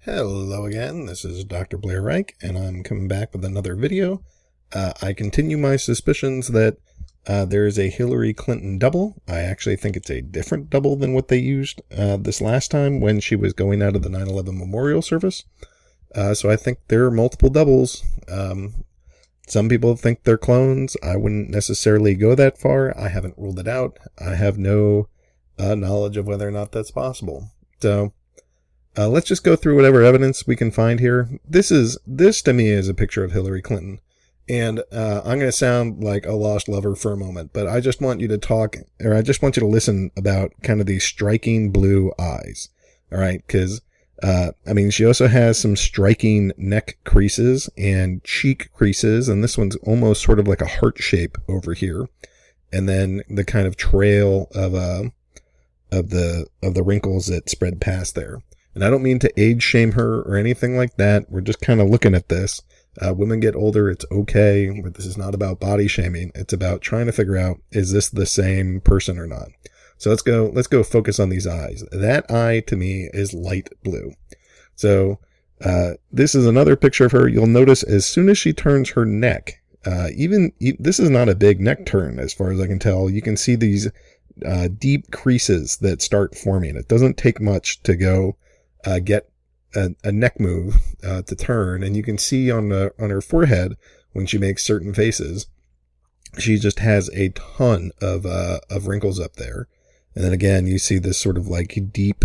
Hello again, this is Dr. Blair Reich, and I'm coming back with another video. I continue my suspicions that there is a Hillary Clinton double. I actually think it's a different double than what they used this last time when she was going out of the 9/11 memorial service. So I think there are multiple doubles. Some people think they're clones. I wouldn't necessarily go that far. I haven't ruled it out. I have no knowledge of whether or not that's possible. So let's just go through whatever evidence we can find here. This to me is a picture of Hillary Clinton. And I'm going to sound like a lost lover for a moment, but I just want you to talk, or I just want you to listen about kind of these striking blue eyes. All right. Because, she also has some striking neck creases and cheek creases. And this one's almost sort of like a heart shape over here. And then the kind of trail of the wrinkles that spread past there. And I don't mean to age shame her or anything like that. We're just kind of looking at this. Women get older. It's okay. But this is not about body shaming. It's about trying to figure out, is this the same person or not? So let's go focus on these eyes. That eye to me is light blue. So, this is another picture of her. You'll notice as soon as she turns her neck, this is not a big neck turn as far as I can tell. You can see these, deep creases that start forming. It doesn't take much to go get a neck move to turn, and you can see on her forehead when she makes certain faces, she just has a ton of wrinkles up there. And then again, you see this sort of like deep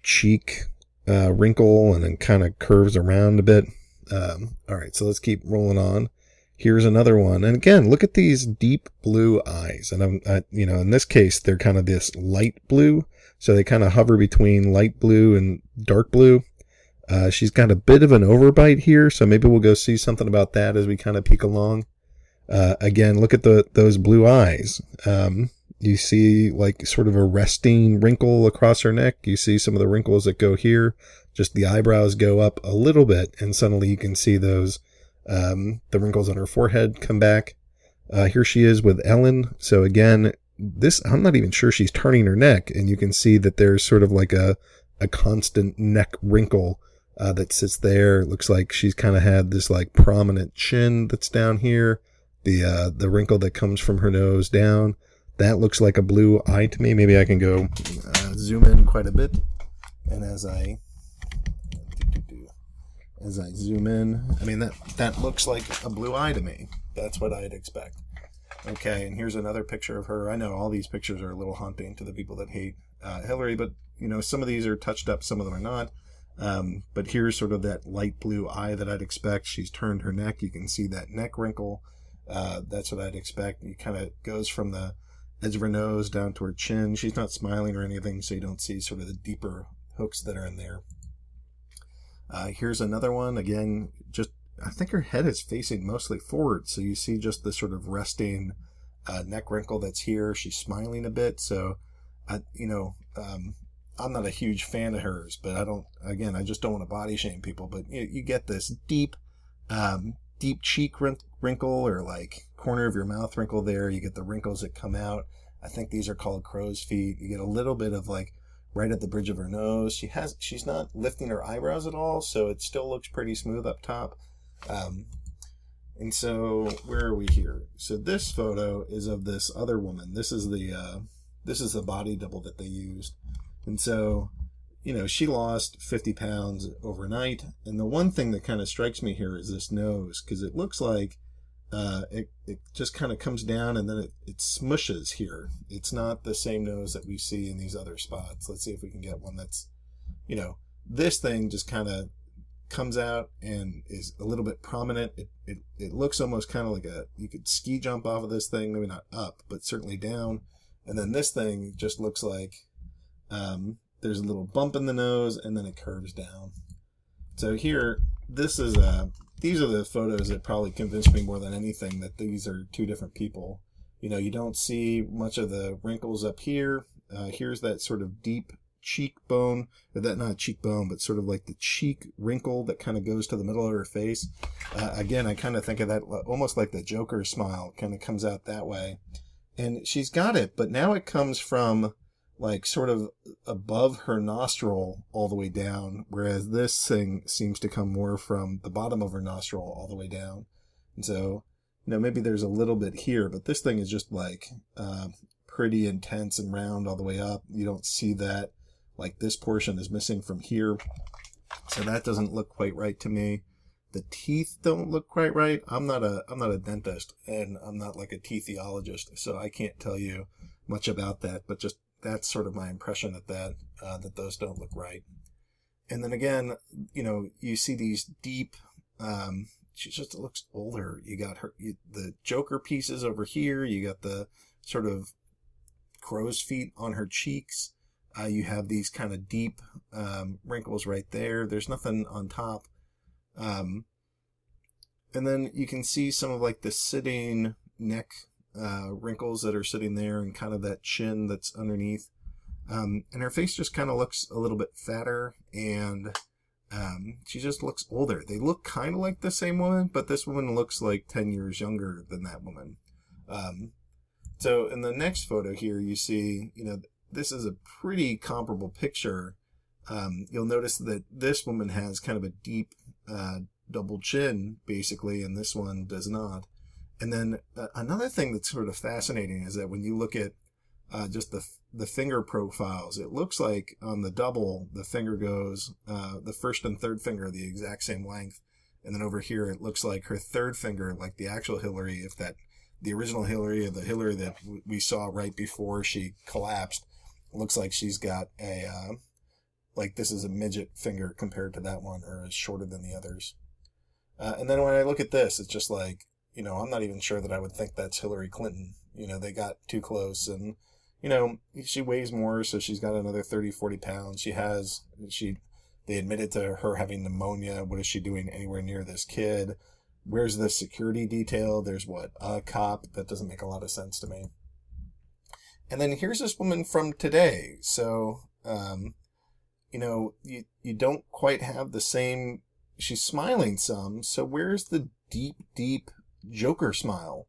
cheek wrinkle, and then kind of curves around a bit. All right, so let's keep rolling on. Here's another one. And again, look at these deep blue eyes. And in this case, they're kind of this light blue. So they kind of hover between light blue and dark blue. She's got a bit of an overbite here. So maybe we'll go see something about that as we kind of peek along. Again, look at those blue eyes. You see like sort of a resting wrinkle across her neck. You see some of the wrinkles that go here. Just the eyebrows go up a little bit. And suddenly you can see those the wrinkles on her forehead come back. Here she is with Ellen. So again, I'm not even sure she's turning her neck, and you can see that there's sort of like a constant neck wrinkle that sits there. It looks like she's kind of had this like prominent chin that's down here. The wrinkle that comes from her nose down, that looks like a blue eye to me. Maybe I can go zoom in quite a bit, and as I zoom in, that looks like a blue eye to me. That's what I'd expect. Okay, and here's another picture of her. I know all these pictures are a little haunting to the people that hate Hillary, but some of these are touched up, some of them are not. But here's sort of that light blue eye that I'd expect. She's turned her neck. You can see that neck wrinkle. That's what I'd expect. It kind of goes from the edge of her nose down to her chin. She's not smiling or anything, so you don't see sort of the deeper hooks that are in there. Here's another one. Again, I think her head is facing mostly forward, so you see just the sort of resting neck wrinkle that's here. She's smiling a bit, so I'm not a huge fan of hers, but I just don't want to body shame people. But you get this deep cheek wrinkle, or like corner of your mouth wrinkle there. You get the wrinkles that come out. I think these are called crow's feet. You get a little bit of like right at the bridge of her nose. She's not lifting her eyebrows at all, so it still looks pretty smooth up top. And so where are we here? So this photo is of this other woman. This is the body double that they used. And so, she lost 50 pounds overnight. And the one thing that kind of strikes me here is this nose, because it looks like it just kind of comes down and then it smushes here. It's not the same nose that we see in these other spots. Let's see if we can get one that's, this thing just kind of comes out and is a little bit prominent. It looks almost kind of like you could ski jump off of this thing, maybe not up, but certainly down. And then this thing just looks like there's a little bump in the nose, and then it curves down. So here, these are the photos that probably convinced me more than anything that these are two different people. You don't see much of the wrinkles up here. Here's that sort of deep cheekbone, not cheekbone, but sort of like the cheek wrinkle that kind of goes to the middle of her face. Again, I kind of think of that almost like the Joker smile, kind of comes out that way. And she's got it, but now it comes from like sort of above her nostril all the way down, whereas this thing seems to come more from the bottom of her nostril all the way down. And so, maybe there's a little bit here, but this thing is just like pretty intense and round all the way up. You don't see that, like this portion is missing from here. So that doesn't look quite right to me. The teeth don't look quite right. I'm not a dentist, and I'm not like a teethologist, so I can't tell you much about that, but just that's sort of my impression that those don't look right. And then again, you see these deep, she just looks older. You got the Joker pieces over here. You got the sort of crow's feet on her cheeks. You have these kind of deep wrinkles right there. There's nothing on top. And then you can see some of like the sitting neck wrinkles that are sitting there, and kind of that chin that's underneath. And her face just kind of looks a little bit fatter, and she just looks older. They look kind of like the same woman, but this woman looks like 10 years younger than that woman. So in the next photo here, you see, this is a pretty comparable picture. You'll notice that this woman has kind of a deep double chin, basically, and this one does not. And then another thing that's sort of fascinating is that when you look at just the finger profiles, it looks like on the double, the finger goes, the first and third finger are the exact same length. And then over here, it looks like her third finger, like the actual Hillary, the original Hillary, or the Hillary that we saw right before she collapsed, looks like she's got like this is a midget finger compared to that one, or is shorter than the others. And then when I look at this, it's just like, I'm not even sure that I would think that's Hillary Clinton. They got too close, and, she weighs more, so she's got another 30, 40 pounds. They admitted to her having pneumonia. What is she doing anywhere near this kid? Where's the security detail? There's a cop? That doesn't make a lot of sense to me. And then here's this woman from today. So, you don't quite have the same, she's smiling some. So where's the deep, deep Joker smile?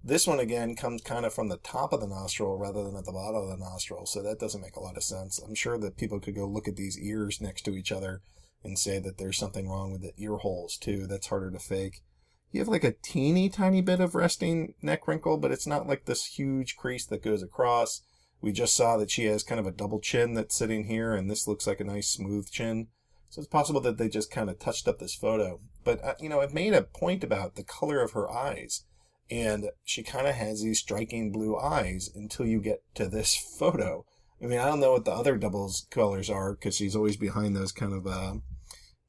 This one, again, comes kind of from the top of the nostril rather than at the bottom of the nostril, so that doesn't make a lot of sense. I'm sure that people could go look at these ears next to each other and say that there's something wrong with the ear holes, too. That's harder to fake. You have like a teeny tiny bit of resting neck wrinkle, but it's not like this huge crease that goes across. We just saw that she has kind of a double chin that's sitting here, and this looks like a nice smooth chin. So it's possible that they just kind of touched up this photo. But, I've made a point about the color of her eyes. And she kind of has these striking blue eyes until you get to this photo. I mean, I don't know what the other double's colors are, because she's always behind those kind of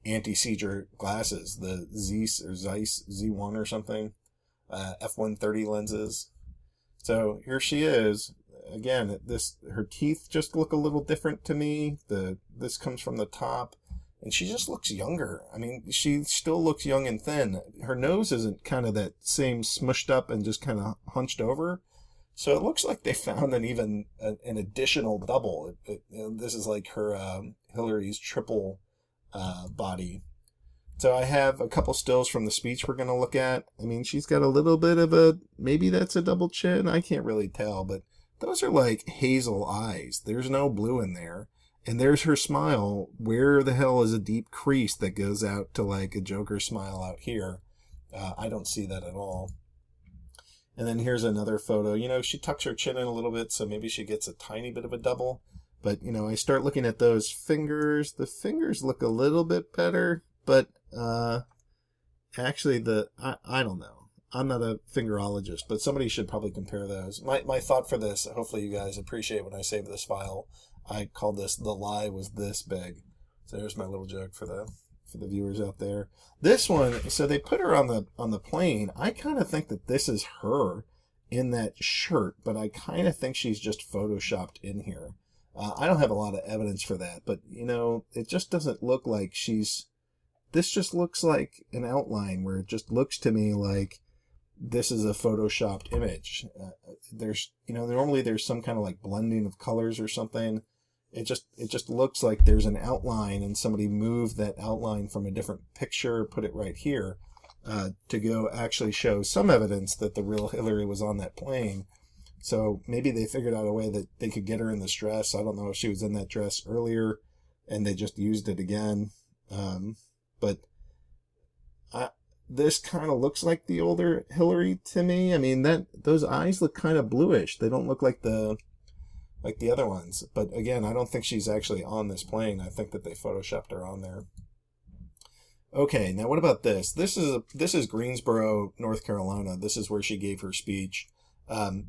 anti-seizure glasses, the Zeiss Z1 or something, f130 lenses. So here she is. Again, her teeth just look a little different to me. This comes from the top. And she just looks younger. I mean, she still looks young and thin. Her nose isn't kind of that same smushed up and just kind of hunched over. So it looks like they found an additional double. This is like her Hillary's triple body. So I have a couple stills from the speech we're going to look at. I mean, she's got a little bit of maybe that's a double chin. I can't really tell, but those are like hazel eyes. There's no blue in there. And there's her smile. Where the hell is a deep crease that goes out to like a Joker smile out here? I don't see that at all. And then here's another photo. She tucks her chin in a little bit, so maybe she gets a tiny bit of a double. But, I start looking at those fingers. The fingers look a little bit better, but actually I don't know. I'm not a fingerologist, but somebody should probably compare those. My thought for this, hopefully you guys appreciate when I save this file, I called this "The Lie Was This Big." So there's my little joke for the viewers out there. This one, so they put her on the plane. I kind of think that this is her in that shirt, but I kind of think she's just photoshopped in here. I don't have a lot of evidence for that, but it just doesn't look like this just looks like an outline where it just looks to me like this is a photoshopped image. Normally there's some kind of like blending of colors or something. It just looks like there's an outline and somebody moved that outline from a different picture, put it right here, to go actually show some evidence that the real Hillary was on that plane. So maybe they figured out a way that they could get her in this dress. I don't know if she was in that dress earlier and they just used it again. But this kind of looks like the older Hillary to me. I mean, those eyes look kind of bluish. They don't look like the other ones. But again, I don't think she's actually on this plane. I think that they photoshopped her on there. Okay, now what about this? This is Greensboro, North Carolina. This is where she gave her speech.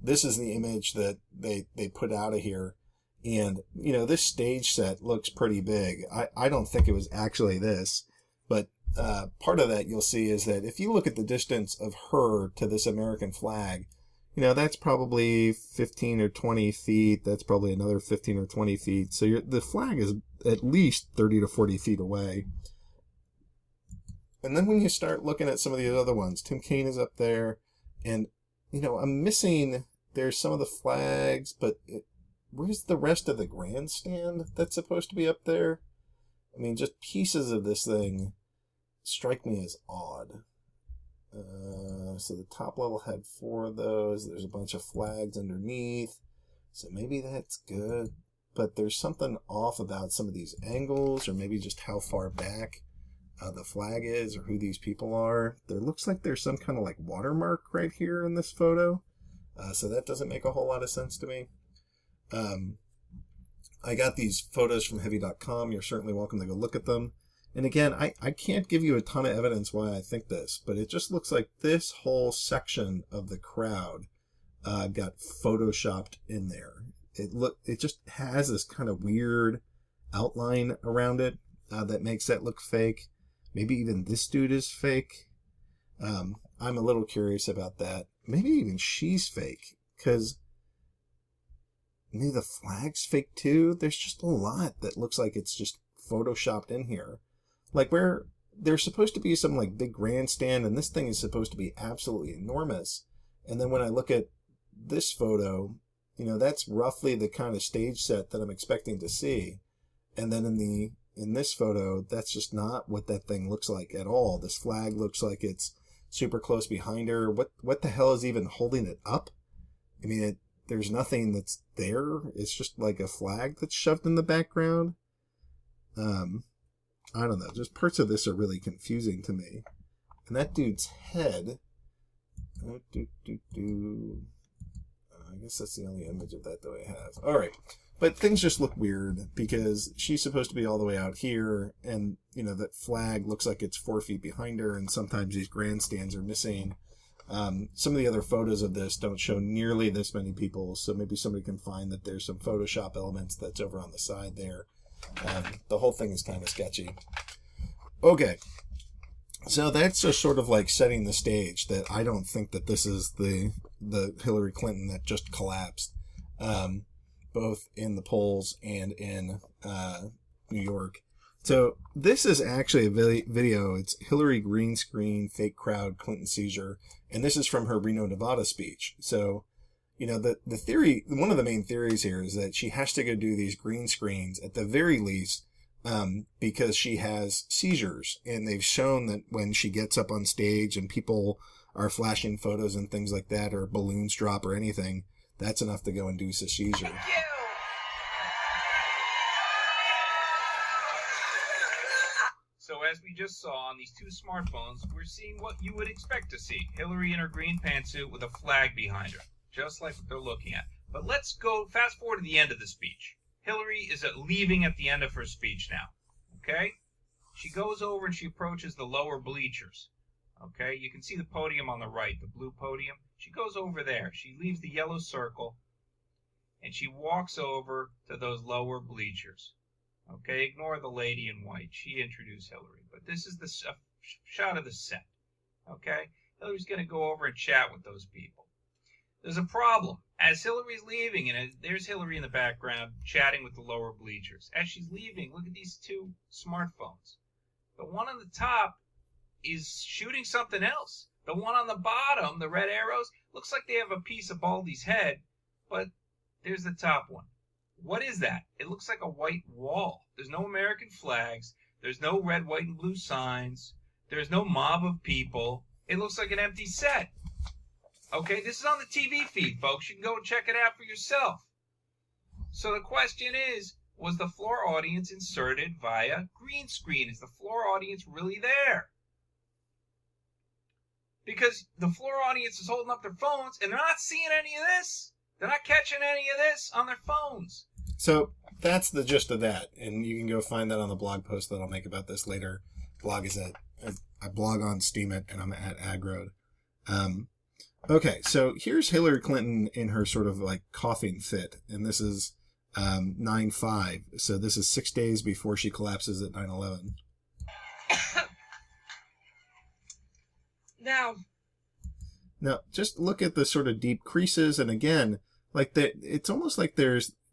This is the image that they put out of here. And, you know, this stage set looks pretty big. I don't think it was actually this, but part of that you'll see is that if you look at the distance of her to this American flag, you know, that's probably 15 or 20 feet. That's probably another 15 or 20 feet. So the flag is at least 30 to 40 feet away. And then when you start looking at some of the other ones, Tim Kaine is up there, and, you know, I'm missing, there's some of the flags, but where's the rest of the grandstand that's supposed to be up there? I mean, just pieces of this thing strike me as odd. So the top level had 4 of those. There's a bunch of flags underneath. So maybe that's good. But there's something off about some of these angles, or maybe just how far back the flag is, or who these people are. There looks like there's some kind of like watermark right here in this photo. So that doesn't make a whole lot of sense to me. I got these photos from heavy.com. You're certainly welcome to go look at them. And again, I can't give you a ton of evidence why I think this, but it just looks like this whole section of the crowd got photoshopped in there. It just has this kind of weird outline around it that makes that look fake. Maybe even this dude is fake. I'm a little curious about that. Maybe even she's fake, because maybe the flag's fake too. There's just a lot that looks like it's just photoshopped in here. Like where there's supposed to be some like big grandstand, and this thing is supposed to be absolutely enormous. And then when I look at this photo, you know, that's roughly the kind of stage set that I'm expecting to see. And then in this photo, that's just not what that thing looks like at all. This flag looks like it's super close behind her. What the hell is even holding it up? I mean, there's nothing that's there. It's just like a flag that's shoved in the background. I don't know. Just parts of this are really confusing to me. And that dude's head. I guess that's the only image of that that I have. All right. But things just look weird because she's supposed to be all the way out here, and, you know, that flag looks like it's 4 feet behind her, and sometimes these grandstands are missing. Some of the other photos of this don't show nearly this many people, so maybe somebody can find that there's some Photoshop elements that's over on the side there. The whole thing is kind of sketchy. Okay. So that's just sort of like setting the stage that I don't think that this is the Hillary Clinton that just collapsed, both in the polls and in New York. So this is actually a video. It's Hillary green screen, fake crowd, Clinton seizure. And this is from her Reno, Nevada speech. So, you know, the theory, one of the main theories here is that she has to go do these green screens at the very least, because she has seizures. And they've shown that when she gets up on stage and people are flashing photos and things like that, or balloons drop or anything, that's enough to go induce a seizure. So as we just saw on these 2 smartphones, we're seeing what you would expect to see. Hillary in her green pantsuit with a flag behind her, just like what they're looking at. But let's go fast forward to the end of the speech. Hillary is leaving at the end of her speech now, okay? She goes over and she approaches the lower bleachers, okay? You can see the podium on the right, the blue podium. She goes over there. She leaves the yellow circle, and she walks over to those lower bleachers. Okay, ignore the lady in white. She introduced Hillary. But this is the shot of the set. Okay? Hillary's going to go over and chat with those people. There's a problem. As Hillary's leaving, and there's Hillary in the background chatting with the lower bleachers. As she's leaving, look at these 2 smartphones. The one on the top is shooting something else. The one on the bottom, the red arrows, looks like they have a piece of Baldy's head, but there's the top one. What is that? It looks like a white wall. There's no American flags. There's no red, white, and blue signs. There's no mob of people. It looks like an empty set. Okay, this is on the TV feed, folks. You can go and check it out for yourself. So the question is, was the floor audience inserted via green screen? Is the floor audience really there? Because the floor audience is holding up their phones and they're not seeing any of this. They're not catching any of this on their phones. So that's the gist of that. And you can go find that on the blog post that I'll make about this later. Blog is I blog on Steemit, and I'm at Agrode. Okay, so here's Hillary Clinton in her sort of like coughing fit. And this is 9/5. So this is 6 days before she collapses at 9/11. Now, just look at the sort of deep creases, and again, like it's almost like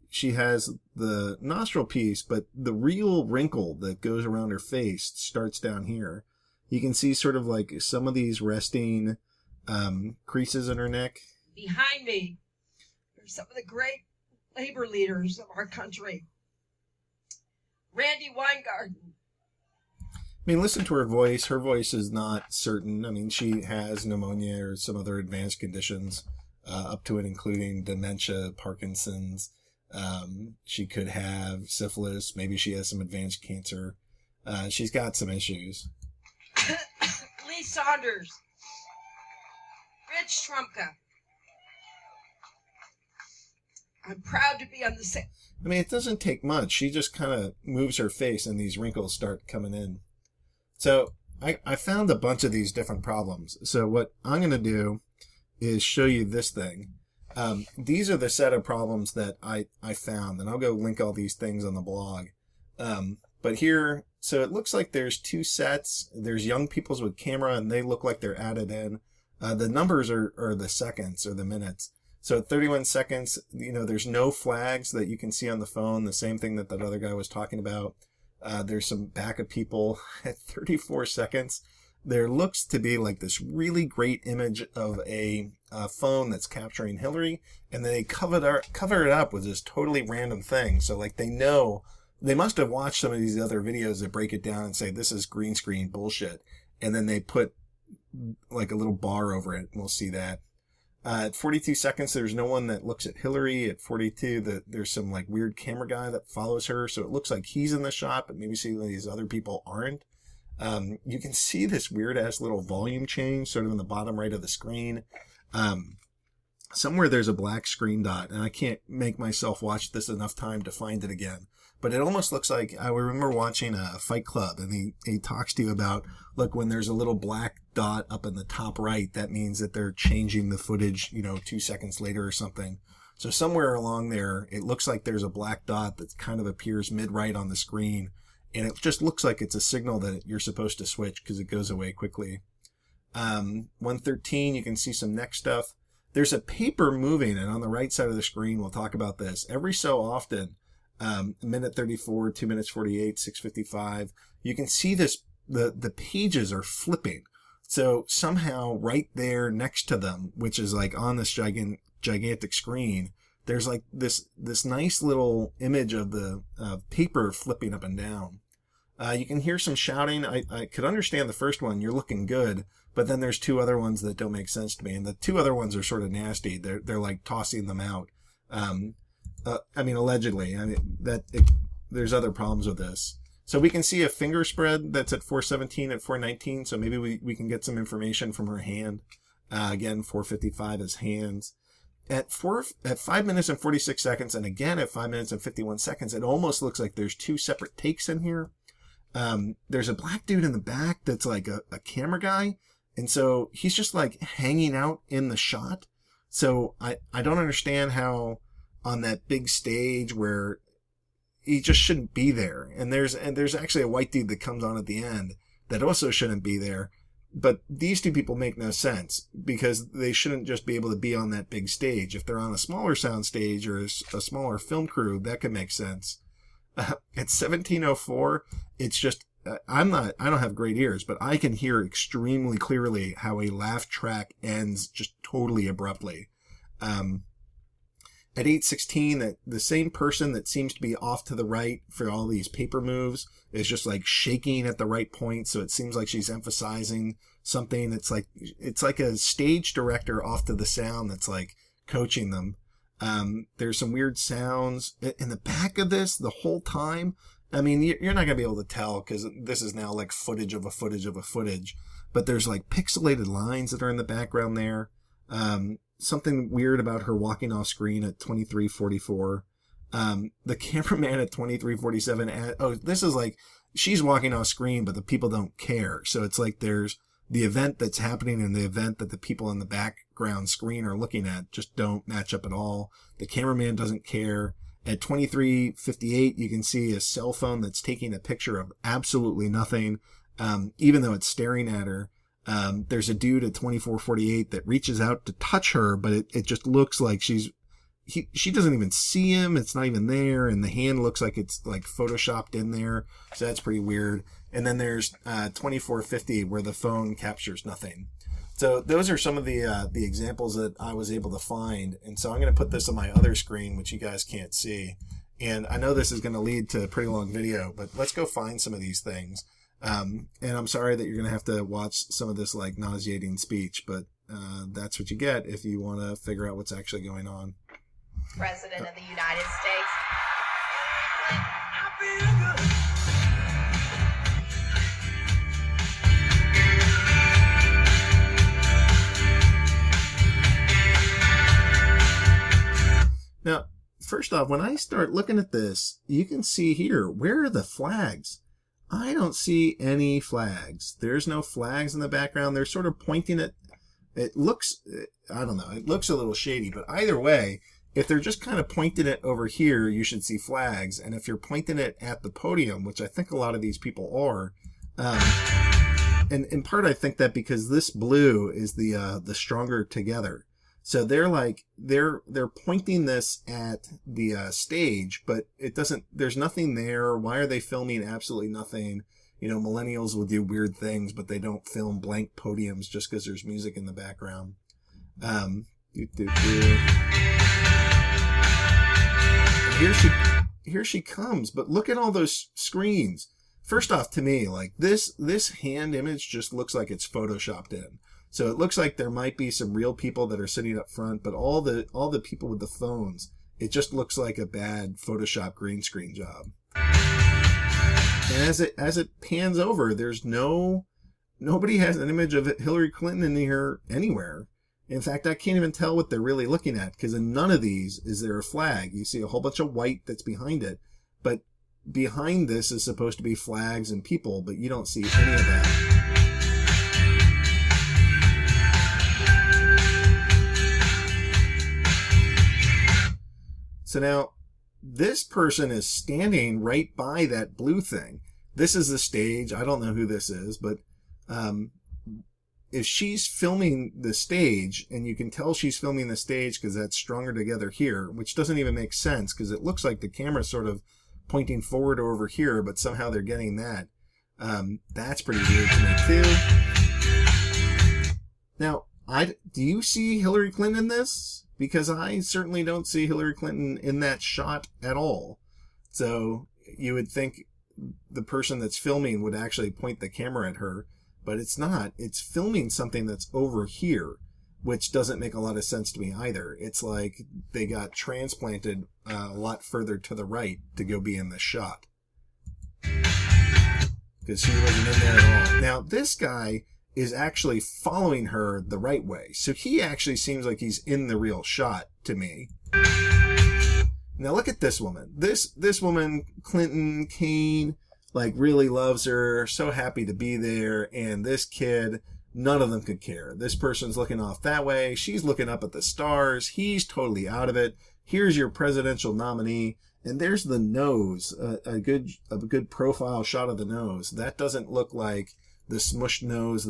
she has the nostril piece, but the real wrinkle that goes around her face starts down here. You can see sort of like some of these resting creases in her neck. Behind me, there's some of the great labor leaders of our country. Randy Weingarten. I mean, listen to her voice. Her voice is not certain. I mean, she has pneumonia or some other advanced conditions, up to and including dementia, Parkinson's. She could have syphilis. Maybe she has some advanced cancer. She's got some issues. Lee Saunders. Rich Trumka. I'm proud to be on the same. I mean, it doesn't take much. She just kind of moves her face and these wrinkles start coming in. So I found a bunch of these different problems. So what I'm going to do is show you this thing. These are the set of problems that I found, and I'll go link all these things on the blog. But here, so it looks like there's two sets. There's young people's with camera, and they look like they're added in. The numbers are the seconds or the minutes. So at 31 seconds, there's no flags that you can see on the phone. The same thing that other guy was talking about. There's some backup people at 34 seconds. There looks to be like this really great image of a phone that's capturing Hillary, and they cover it up with this totally random thing. So like they must have watched some of these other videos that break it down and say this is green screen bullshit, and then they put like a little bar over it, and we'll see that. At 42 seconds, there's no one that looks at Hillary. At 42, there's some like weird camera guy that follows her, so it looks like he's in the shot, but maybe some of these other people aren't. You can see this weird ass little volume change sort of in the bottom right of the screen. Somewhere there's a black screen dot, and I can't make myself watch this enough time to find it again. But it almost looks like I remember watching a Fight Club, and he talks to you about, look, when there's a little black dot up in the top right, that means that they're changing the footage, 2 seconds later or something. So somewhere along there, it looks like there's a black dot that kind of appears mid-right on the screen, and it just looks like it's a signal that you're supposed to switch because it goes away quickly. 113, you can see some neck stuff. There's a paper moving, and on the right side of the screen, we'll talk about this. Every so often, minute 34, 2 minutes 48, 6:55, you can see this, the pages are flipping. So somehow right there next to them, which is like on this gigantic screen, there's like this nice little image of the paper flipping up and down. You can hear some shouting. I could understand the first one, you're looking good, but then there's two other ones that don't make sense to me, and the two other ones are sort of nasty. They're like tossing them out. Allegedly. There's other problems with this. So we can see a finger spread that's at 417 at 419. So maybe we can get some information from her hand. Again, 455 is hands. At 5 minutes and 46 seconds, and again at 5 minutes and 51 seconds, it almost looks like there's two separate takes in here. There's a black dude in the back that's like a camera guy. And so he's just like hanging out in the shot. So I don't understand how on that big stage where he just shouldn't be there. And there's actually a white dude that comes on at the end that also shouldn't be there. But these two people make no sense because they shouldn't just be able to be on that big stage. If they're on a smaller sound stage or a smaller film crew, that could make sense. At 17:04, it's just, I don't have great ears, but I can hear extremely clearly how a laugh track ends just totally abruptly. At 8:16, that the same person that seems to be off to the right for all these paper moves is just like shaking at the right point. So it seems like she's emphasizing something. It's like a stage director off to the sound that's like coaching them. There's some weird sounds in the back of this the whole time. I mean, you're not going to be able to tell because this is now like footage of a footage of a footage. But there's like pixelated lines that are in the background there. Something weird about her walking off screen at 23:44. The cameraman at 23:47. This is like she's walking off screen, but the people don't care. So it's like there's the event that's happening and the event that the people in the background screen are looking at just don't match up at all. The cameraman doesn't care. At 23:58, you can see a cell phone that's taking a picture of absolutely nothing, even though it's staring at her. There's a dude at 24:48 that reaches out to touch her, but it just looks like she doesn't even see him. It's not even there. And the hand looks like it's like photoshopped in there. So that's pretty weird. And then there's 24:50 where the phone captures nothing. So those are some of the examples that I was able to find. And so I'm going to put this on my other screen, which you guys can't see. And I know this is going to lead to a pretty long video, but let's go find some of these things. And I'm sorry that you're going to have to watch some of this like nauseating speech, but that's what you get if you want to figure out what's actually going on. President of the United States. Now, first off, when I start looking at this, you can see here, where are the flags? I don't see any flags. There's no flags in the background. They're sort of pointing at, it looks, I don't know, it looks a little shady, but either way, if they're just kind of pointing it over here, you should see flags. And if you're pointing it at the podium, which I think a lot of these people are, and in part I think that because this blue is the stronger together. So they're like, they're pointing this at the stage, but it doesn't, there's nothing there. Why are they filming absolutely nothing? You know, millennials will do weird things, but they don't film blank podiums just because there's music in the background. Here she comes, but look at all those screens. First off, to me, like this hand image just looks like it's photoshopped in. So it looks like there might be some real people that are sitting up front, but all the people with the phones, it just looks like a bad Photoshop green screen job. And as it pans over, there's nobody has an image of Hillary Clinton in here anywhere. In fact, I can't even tell what they're really looking at because in none of these is there a flag. You see a whole bunch of white that's behind it, but behind this is supposed to be flags and people, but you don't see any of that. So now, this person is standing right by that blue thing. This is the stage. I don't know who this is, but if she's filming the stage, and you can tell she's filming the stage because that's stronger together here, which doesn't even make sense because it looks like the camera's sort of pointing forward or over here, but somehow they're getting that. That's pretty weird to me too. Now, do you see Hillary Clinton in this? Because I certainly don't see Hillary Clinton in that shot at all. So you would think the person that's filming would actually point the camera at her, but it's not. It's filming something that's over here, which doesn't make a lot of sense to me either. It's like they got transplanted a lot further to the right to go be in this shot. Because she wasn't in there at all. Now, this guy is actually following her the right way. So he actually seems like he's in the real shot to me. Now look at this woman. This woman, Clinton, Kane, like really loves her, so happy to be there. And this kid, none of them could care. This person's looking off that way. She's looking up at the stars. He's totally out of it. Here's your presidential nominee. And there's the nose, a good profile shot of the nose. That doesn't look like the smushed nose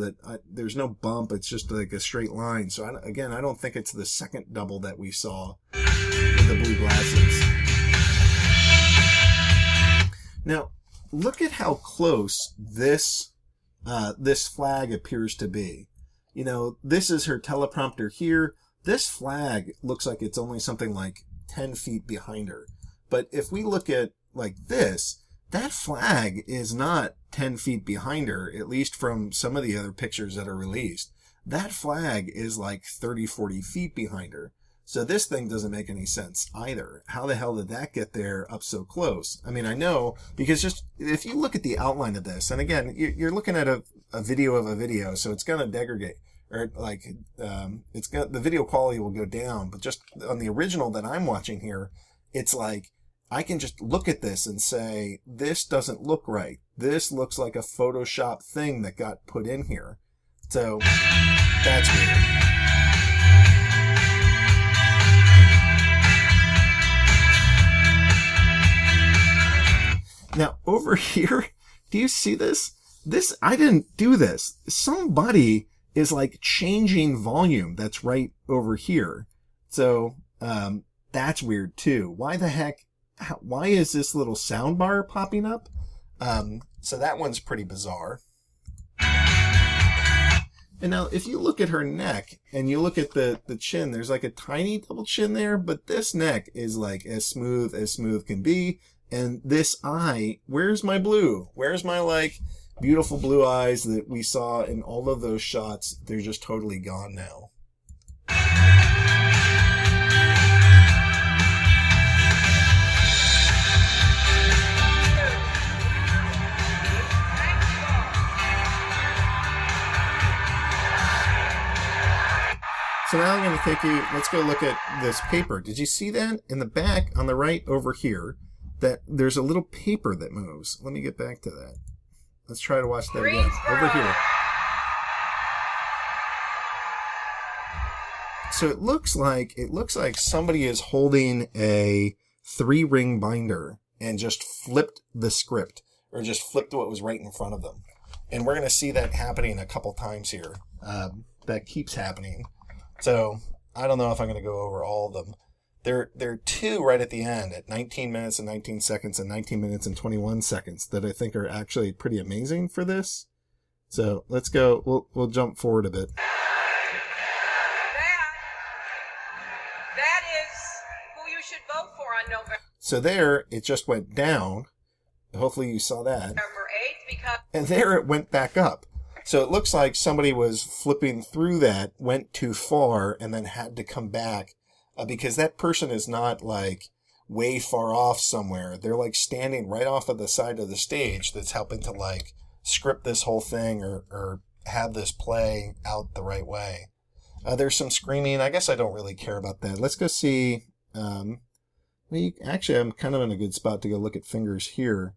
there's no bump. It's just like a straight line. So I don't think it's the second double that we saw with the blue glasses. Now, look at how close this flag appears to be. You know, this is her teleprompter here. This flag looks like it's only something like 10 feet behind her. But if we look at like this, that flag is not 10 feet behind her, at least from some of the other pictures that are released. That flag is like 30, 40 feet behind her. So this thing doesn't make any sense either. How the hell did that get there up so close? I mean, I know, because just if you look at the outline of this, and again, you're looking at a video of a video, so it's going to degrade, or like, the video quality will go down, but just on the original that I'm watching here, it's like, I can just look at this and say, this doesn't look right. This looks like a Photoshop thing that got put in here. So, that's weird. Now, over here, do you see this? This, I didn't do this. Somebody is like changing volume that's right over here. So, that's weird too. Why the heck? Why is this little sound bar popping up? So that one's pretty bizarre. And now if you look at her neck and you look at the chin, there's like a tiny double chin there, but this neck is like as smooth can be. And this eye, where's my blue? Where's my like beautiful blue eyes that we saw in all of those shots? They're just totally gone now. So now I'm going to take you, let's go look at this paper. Did you see that? In the back, on the right over here, that there's a little paper that moves. Let me get back to that. Let's try to watch that again. Greensboro. Over here. So it looks like somebody is holding a 3-ring binder and just flipped the script, or just flipped what was right in front of them. And we're going to see that happening a couple times here. That keeps happening. So I don't know if I'm going to go over all of them. There are two right at the end at 19 minutes and 19 seconds and 19 minutes and 21 seconds that I think are actually pretty amazing for this. So let's go. We'll jump forward a bit. That is who you should vote for on November So there, it just went down. Hopefully you saw that. 8th because And there it went back up. So it looks like somebody was flipping through that, went too far, and then had to come back. Because that person is not like way far off somewhere. They're like standing right off of the side of the stage that's helping to like script this whole thing or have this play out the right way. There's some screaming. I guess I don't really care about that. Let's go see. Actually, I'm kind of in a good spot to go look at fingers here.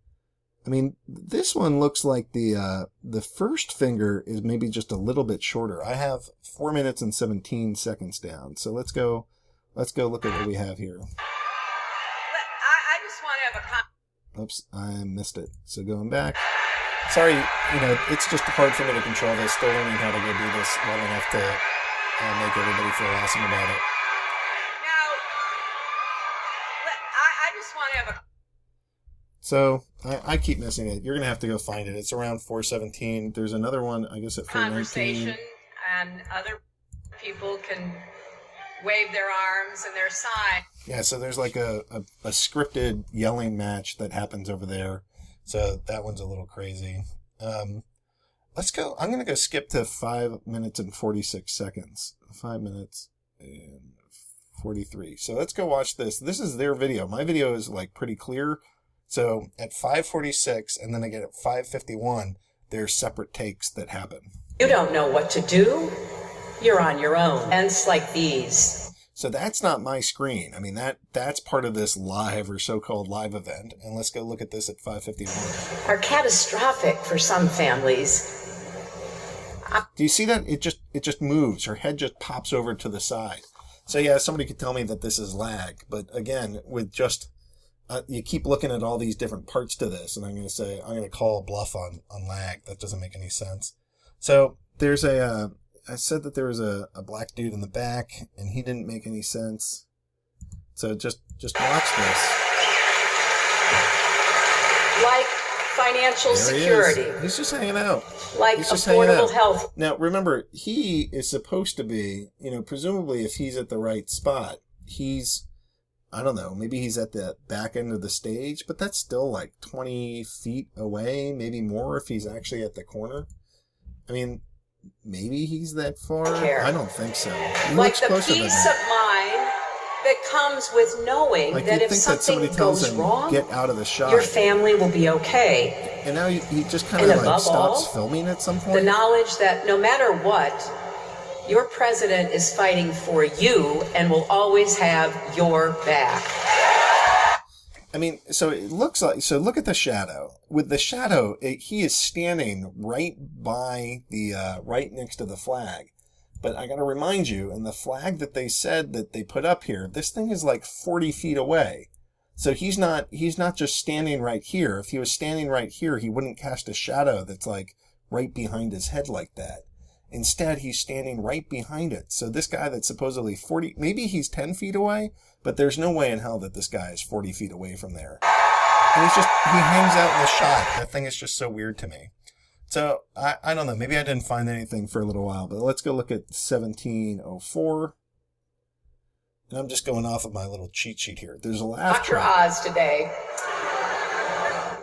I mean, this one looks like the first finger is maybe just a little bit shorter. I have 4 minutes and 17 seconds down. So let's go look at what we have here. I just want to have a Oops, I missed it. So going back. Sorry, it's just hard for me to control this. Still learning how to go do this well enough to make everybody feel awesome about it. Now, I just want to have a So I keep missing it. You're going to have to go find it. It's around 4:17. There's another one, I guess, at 4:19. conversation, and other people can wave their arms and their sign. Yeah, so there's like a scripted yelling match that happens over there. So that one's a little crazy. Let's go. I'm going to go skip to 5 minutes and 46 seconds. 5 minutes and 43. So let's go watch this. This is their video. My video is like pretty clear. So at 5:46 and then again at 5:51, there's separate takes that happen. You don't know what to do. You're on your own. Events like these. So that's not my screen. I mean, that's part of this live or so-called live event. And let's go look at this at 5:51. Are catastrophic for some families. Do you see that? It just moves. Her head just pops over to the side. So yeah, somebody could tell me that this is lag. But again, with just... you keep looking at all these different parts to this, and I'm going to call a bluff on lag. That doesn't make any sense. So there's I said that there was a black dude in the back, and he didn't make any sense. So just watch this. Like financial There he security. is. He's just hanging out. Like He's just hanging affordable out. health. Now remember, he is supposed to be, presumably if he's at the right spot, he's I don't know, maybe he's at the back end of the stage, but that's still like 20 feet away, maybe more if he's actually at the corner. I mean, maybe he's that far. I don't think so. He Like looks the closer than peace that. of mind that comes with knowing Like that you'd if think that something somebody tells goes him, wrong, get out of the shot. your family will be okay. And now he just kind And of like above stops all, filming at some The point. knowledge that no matter what, your president is fighting for you and will always have your back. I mean, so it looks like, so look at the shadow. With the shadow, he is standing right by the, right next to the flag. But I gotta remind you, and the flag that they said that they put up here, this thing is like 40 feet away. So he's not just standing right here. If he was standing right here, he wouldn't cast a shadow that's like right behind his head like that. Instead, he's standing right behind it. So this guy that's supposedly 40, maybe he's 10 feet away, but there's no way in hell that this guy is 40 feet away from there. And he hangs out in the shot. That thing is just so weird to me. So, I don't know. Maybe I didn't find anything for a little while, but let's go look at 1704. And I'm just going off of my little cheat sheet here. There's a laugh Dr. track. Oz today.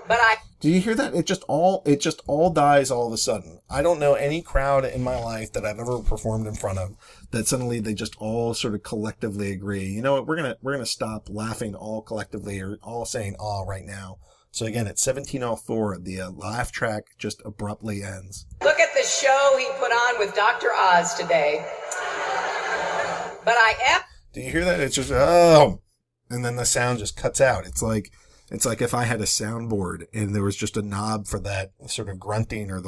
But Do you hear that? It just all dies all of a sudden. I don't know any crowd in my life that I've ever performed in front of that suddenly they just all sort of collectively agree. You know what? We're gonna stop laughing all collectively or all saying "aw" right now. So again, at 1704, the laugh track just abruptly ends. look at the show he put on with Dr. Oz today. But I am. Do you hear that? It's just oh, and then the sound just cuts out. It's like if I had a soundboard and there was just a knob for that sort of grunting or it's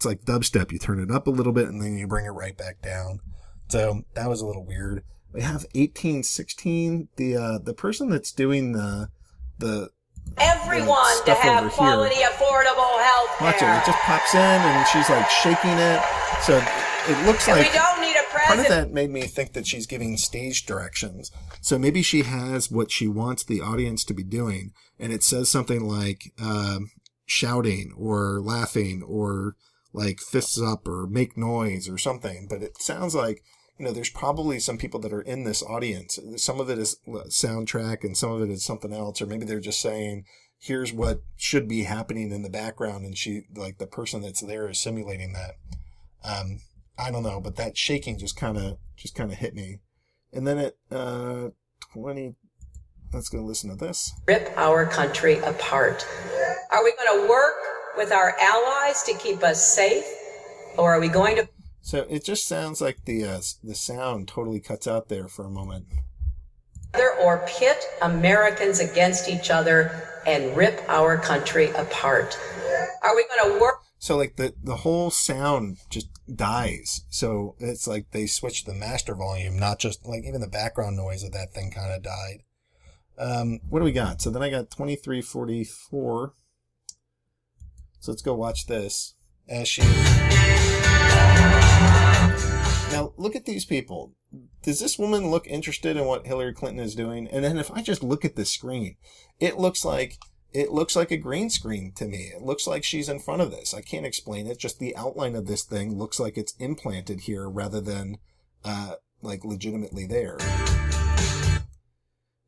like dubstep. You turn it up a little bit and then you bring it right back down. So that was a little weird. We have 1816. The person that's doing the Everyone to have quality, affordable health care. Watch it. It just pops in and she's like shaking it. So it looks And like we don't need a part of president. that made me think that she's giving stage directions. So maybe she has what she wants the audience to be doing, and it says something like shouting or laughing or like fists up or make noise or something. But it sounds like, there's probably some people that are in this audience. Some of it is soundtrack and some of it is something else, or maybe they're just saying, here's what should be happening in the background, and the person that's there is simulating that. I don't know, but that shaking just kind of hit me. And then at 20, let's go listen to this. Rip our country apart. Are we going to work with our allies to keep us safe, or are we going to? So it just sounds like the sound totally cuts out there for a moment. Or pit Americans against each other and rip our country apart? Are we going to work? So like the whole sound just dies. So it's like they switched the master volume, not just like even the background noise of that thing kind of died. What do we got? So then I got 2344. So let's go watch this. Now look at these people. Does this woman look interested in what Hillary Clinton is doing? And then if I just look at the screen, it looks like a green screen to me. It looks like she's in front of this. I can't explain it. Just the outline of this thing looks like it's implanted here rather than like legitimately there.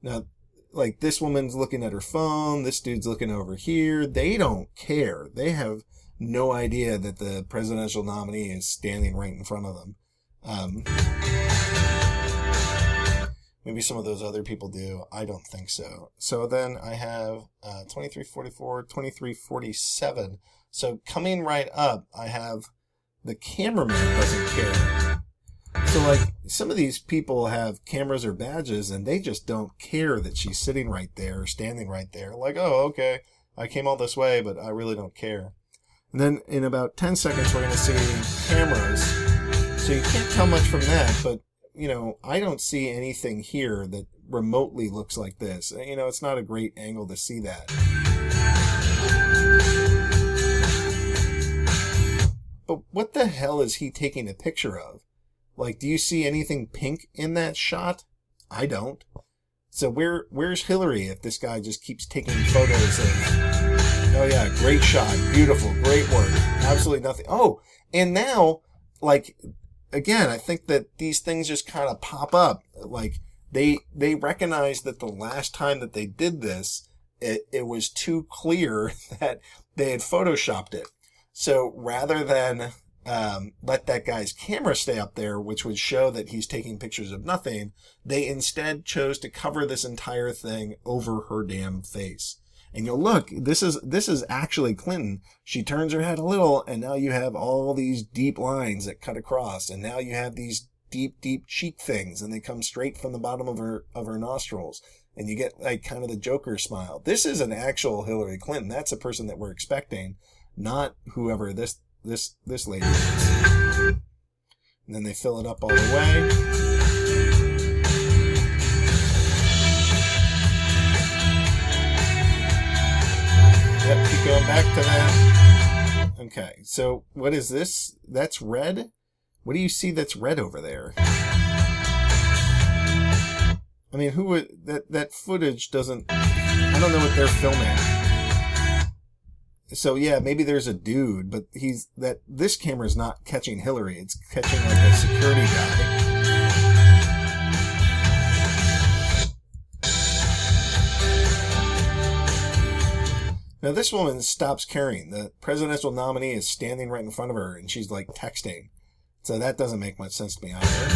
Now, like this woman's looking at her phone. This dude's looking over here. They don't care. They have no idea that the presidential nominee is standing right in front of them. Maybe some of those other people do. I don't think so. So then I have 2344, 2347. So coming right up, I have the cameraman doesn't care. So like some of these people have cameras or badges and they just don't care that she's sitting right there, standing right there. Like, oh, okay, I came all this way, but I really don't care. And then in about 10 seconds, we're going to see cameras. So you can't tell much from that, but I don't see anything here that remotely looks like this. It's not a great angle to see that. But what the hell is he taking a picture of? Like, do you see anything pink in that shot? I don't. So where's Hillary if this guy just keeps taking photos of, oh yeah, great shot, beautiful, great work, absolutely nothing. Oh, and now, like, again, I think that these things just kind of pop up. Like, They recognized that the last time that they did this, it was too clear that they had photoshopped it. So rather than let that guy's camera stay up there, which would show that he's taking pictures of nothing, they instead chose to cover this entire thing over her damn face. And you'll look, this is actually Clinton. She turns her head a little, and now you have all these deep lines that cut across, and now you have these deep cheek things, and they come straight from the bottom of her nostrils, and you get like kind of the Joker smile. This is an actual Hillary Clinton. That's a person that we're expecting, not whoever this lady is. And then they fill it up all the way. Yep, keep going back to that. Okay, so what is this? That's red? What do you see that's red over there? I mean, who would... That footage doesn't... I don't know what they're filming. So yeah, maybe there's a dude, but this camera's not catching Hillary. It's catching like a security guy. Now this woman stops caring. The presidential nominee is standing right in front of her, and she's like texting. So that doesn't make much sense to me either.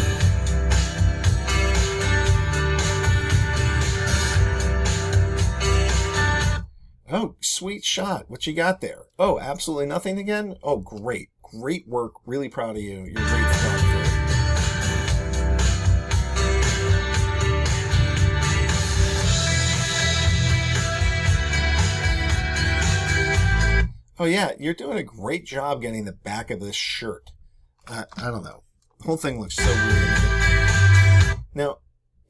Oh, sweet shot. What you got there? Oh, absolutely nothing again? Oh, great. Great work. Really proud of you. You're a great photographer. Oh, yeah. You're doing a great job getting the back of this shirt. I don't know. The whole thing looks so weird. Now,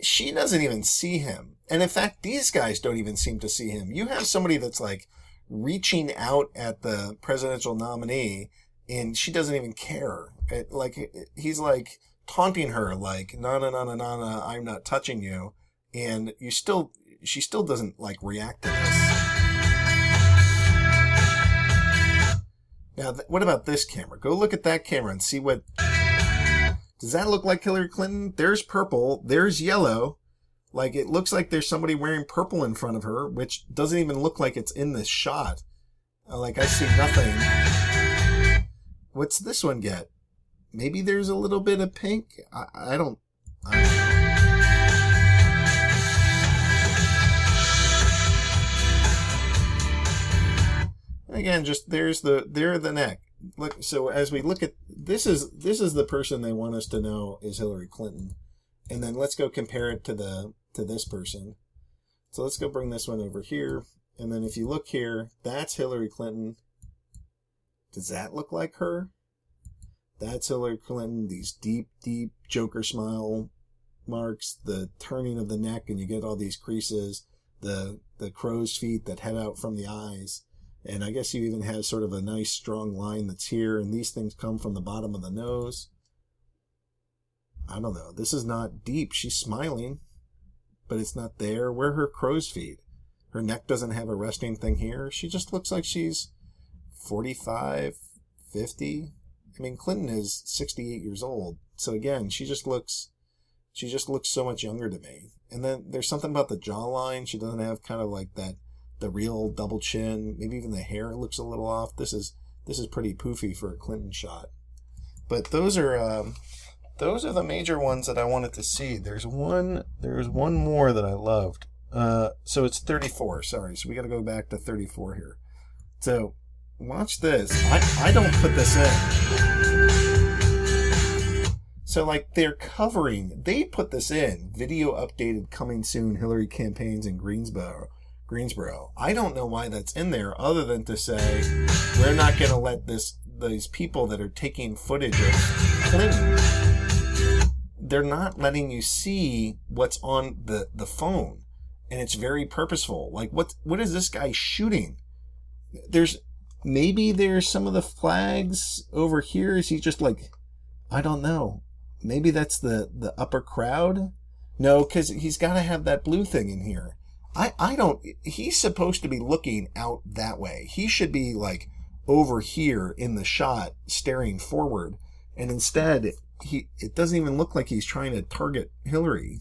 she doesn't even see him. And in fact, these guys don't even seem to see him. You have somebody that's like reaching out at the presidential nominee, and she doesn't even care. He's like taunting her, like, no, I'm not touching you. And she still doesn't like react to this. Now, what about this camera? Go look at that camera and see what... Does that look like Hillary Clinton? There's purple. There's yellow. Like, it looks like there's somebody wearing purple in front of her, which doesn't even look like it's in this shot. Like, I see nothing. What's this one get? Maybe there's a little bit of pink? I don't know. Again, just there's the neck. Look, so as we look at this is the person they want us to know is Hillary Clinton, and then let's go compare it to this person. So let's go bring this one over here, and then if you look here, that's Hillary Clinton. Does that look like her? That's Hillary Clinton. These deep Joker smile marks, the turning of the neck, and you get all these creases, the crow's feet that head out from the eyes. And I guess you even have sort of a nice strong line that's here, and these things come from the bottom of the nose. I don't know. This is not deep. She's smiling, but it's not there. Where are her crow's feet? Her neck doesn't have a resting thing here. She just looks like she's 45, 50. I mean, Clinton is 68 years old. So again, she just looks so much younger to me. And then there's something about the jawline. She doesn't have kind of like that, the real double chin. Maybe even the hair looks a little off. This is pretty poofy for a Clinton shot. But those are the major ones that I wanted to see. There's one more that I loved. So it's 34. Sorry, so we got to go back to 34 here. So watch this. I don't put this in. So like they put this in. Video updated coming soon. Hillary campaigns in Greensboro. I don't know why that's in there other than to say we're not going to let these people that are taking footage of Clinton, they're not letting you see what's on the phone, and it's very purposeful. Like what is this guy shooting? Maybe there's some of the flags over here. Is he just like, I don't know. Maybe that's the upper crowd. No, because he's got to have that blue thing in here. He's supposed to be looking out that way. He should be like over here in the shot staring forward. And instead, it doesn't even look like he's trying to target Hillary.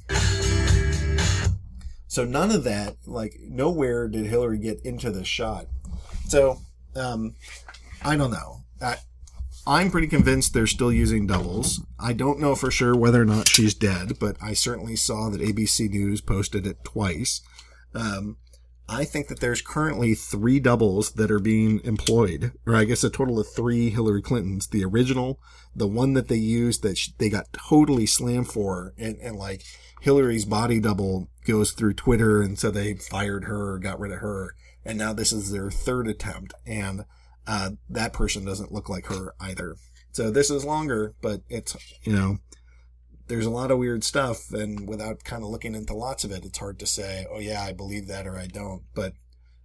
So none of that, like nowhere did Hillary get into the shot. So I don't know. I'm pretty convinced they're still using doubles. I don't know for sure whether or not she's dead, but I certainly saw that ABC News posted it twice. I think that there's currently 3 doubles that are being employed, or I guess a total of 3 Hillary Clintons. The original, the one that they used that they got totally slammed for, and like Hillary's body double goes through Twitter, and so they fired her or got rid of her. And now this is their 3rd attempt, and that person doesn't look like her either. So this is longer, but it's, there's a lot of weird stuff, and without kind of looking into lots of it, it's hard to say, oh yeah, I believe that or I don't. But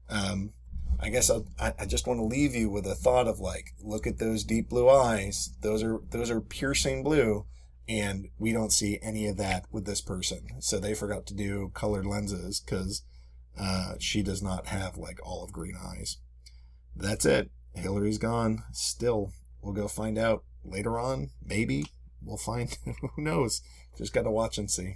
I guess I just want to leave you with a thought of like, look at those deep blue eyes. Those are piercing blue, and we don't see any of that with this person. So they forgot to do colored lenses because she does not have like olive green eyes. That's it. Hillary's gone. Still, we'll go find out later on. Maybe we'll find. Who knows? Just got to watch and see.